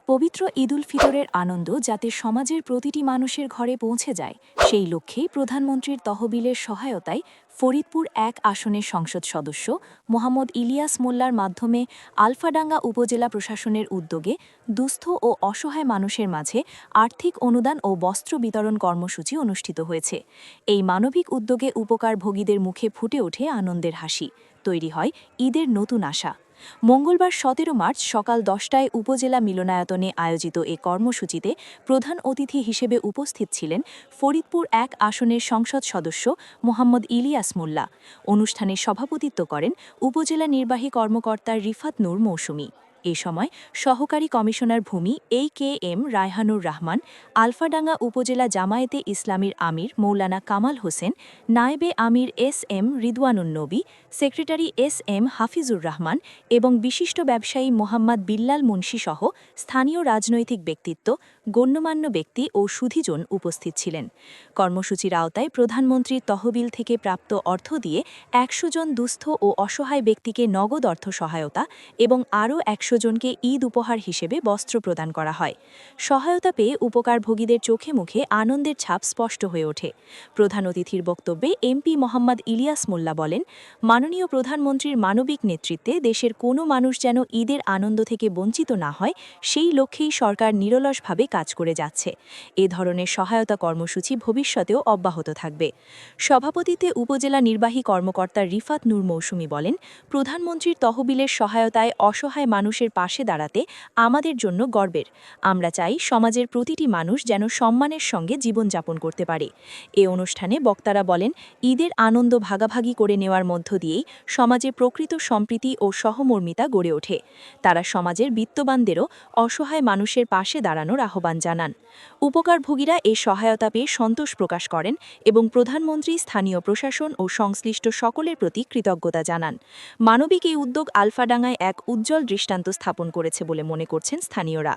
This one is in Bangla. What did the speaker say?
পবিত্র ঈদুল ফিতরের আনন্দ যাতে সমাজের প্রতিটি মানুষের ঘরে পৌঁছে যায় সেই লক্ষ্যেই প্রধানমন্ত্রীর তহবিলের সহায়তায় ফরিদপুর ১ আসনের সংসদ সদস্য মোহাম্মদ ইলিয়াস মোল্লার মাধ্যমে আলফাডাঙ্গা উপজেলা প্রশাসনের উদ্যোগে দুস্থ ও অসহায় মানুষের মাঝে আর্থিক অনুদান ও বস্ত্র বিতরণ কর্মসূচি অনুষ্ঠিত হয়েছে। এই মানবিক উদ্যোগে উপকারভোগীদের মুখে ফুটে ওঠে আনন্দের হাসি, তৈরি হয় ঈদের নতুন আশা। মঙ্গলবার ১৭ মার্চ সকাল ১০টায় উপজেলা মিলনায়তনে আয়োজিত এ কর্মসূচিতে প্রধান অতিথি হিসেবে উপস্থিত ছিলেন ফরিদপুর ১ আসনের সংসদ সদস্য মোহাম্মদ ইলিয়াস মোল্লা। অনুষ্ঠানে সভাপতিত্ব করেন উপজেলা নির্বাহী কর্মকর্তা রিফাত নূর মৌসুমী। এ সময় সহকারী কমিশনার ভূমি AKM রায়হানুর রহমান, আলফাডাঙ্গা উপজেলা জামায়াতে ইসলামীর আমির মৌলানা কামাল হোসেন, নায়েবে আমির SM রিদওয়ানুন নবী, সেক্রেটারি SM হাফিজুর রহমান এবং বিশিষ্ট ব্যবসায়ী মোহাম্মদ বিল্লাল মুন্সি সহ স্থানীয় রাজনৈতিক ব্যক্তিত্ব, গণ্যমান্য ব্যক্তি ও সুধীজন উপস্থিত ছিলেন। কর্মসূচির আওতায় প্রধানমন্ত্রীর তহবিল থেকে প্রাপ্ত অর্থ দিয়ে ১০০ জন দুস্থ ও অসহায় ব্যক্তিকে নগদ অর্থ সহায়তা এবং আরও ১০০ জনকে ঈদ উপহার হিসেবে বস্ত্র প্রদান করা হয়। সহায়তা পেয়ে উপকারভোগীদের চোখে মুখে আনন্দের ছাপ স্পষ্ট হয়ে ওঠে। প্রধান অতিথির বক্তব্যে MP মোহাম্মদ ইলিয়াস মোল্লা বলেন, মাননীয় প্রধানমন্ত্রীর মানবিক নেতৃত্বে দেশের কোনো মানুষ যেন ঈদের আনন্দ থেকে বঞ্চিত না হয় সেই লক্ষ্যেই সরকার নিরলসভাবে কাজ করে যাচ্ছে। এ ধরনের সহায়তা কর্মসূচি ভবিষ্যতেও অব্যাহত থাকবে। সভাপতিত্বে উপজেলা নির্বাহী কর্মকর্তা রিফাত নূর মৌসুমী বলেন, প্রধানমন্ত্রীর তহবিলের সহায়তায় অসহায় মানুষের পাশে দাঁড়াতে আমাদের জন্য গর্বের। আমরা চাই সমাজের প্রতিটি মানুষ যেন সম্মানের সঙ্গে জীবনযাপন করতে পারে। এ অনুষ্ঠানে বক্তারা বলেন, ঈদের আনন্দ ভাগাভাগি করে নেওয়ার মধ্য দিয়েই সমাজে প্রকৃত সম্প্রীতি ও সহমর্মিতা গড়ে ওঠে। তারা সমাজের বিত্তবানদেরও অসহায় মানুষের পাশে দাঁড়ানোর আহ্বান জানান। উপকারভোগীরা এ সহায়তা পেয়ে সন্তোষ প্রকাশ করেন এবং প্রধানমন্ত্রী, স্থানীয় প্রশাসন ও সংশ্লিষ্ট সকলের প্রতি কৃতজ্ঞতা জানান। মানবিক এই উদ্যোগ আলফাডাঙ্গায় এক উজ্জ্বল দৃষ্টান্ত স্থাপন করেছে বলে মনে করছেন স্থানীয়রা।